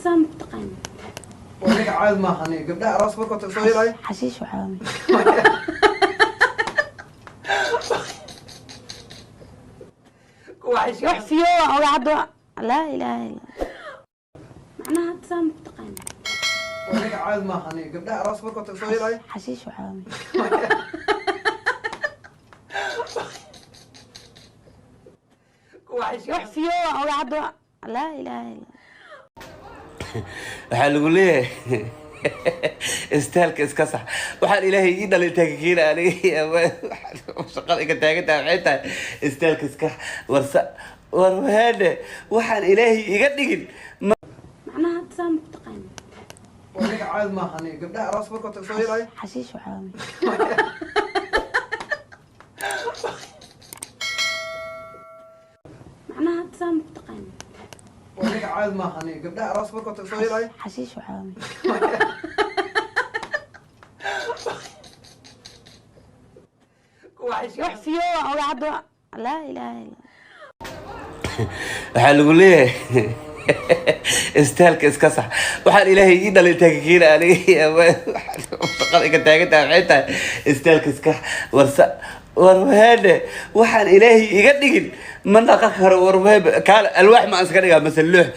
سام تقين وأنا عاد ما هني قبلها راس بكرة تصير هاي حشيش وحامي كويس روح في يوم أو عدو لا إله إلا معناها سام تقين وأنا عاد ما هني قبلها راس بكرة تصير هاي حشيش وحامي كويس روح في يوم أو عدو لا إله إلا waxaa lagu leeyahay istaalka iska sax waxaan ilaahay ii dhalay taageera aniga shaqada iga taagantahay waxay tahay istaalka iska warsa warwaade waxaan ilaahay iga dhigin معناها سام تقين وأنا عاد ما هني قبلها راس بكرة تصير هاي حشيش وحامي معناها سام تقين وأنا عاد ما هني قبلها راس بكرة تصير هاي حشيش وحامي كويس روح في يوم أو عدو لا إله إلا waxaa lagu leeyahay istaalka iska sax waxaan ilaahay ii dhalay taageera aniga shaqada iga taagantahay waxay tahay istaalka iska warsa warwaade waxaan ilaahay iga dhigin ma dhaqan karo warwaade kaal alwaax ma iska dhigaa masal loox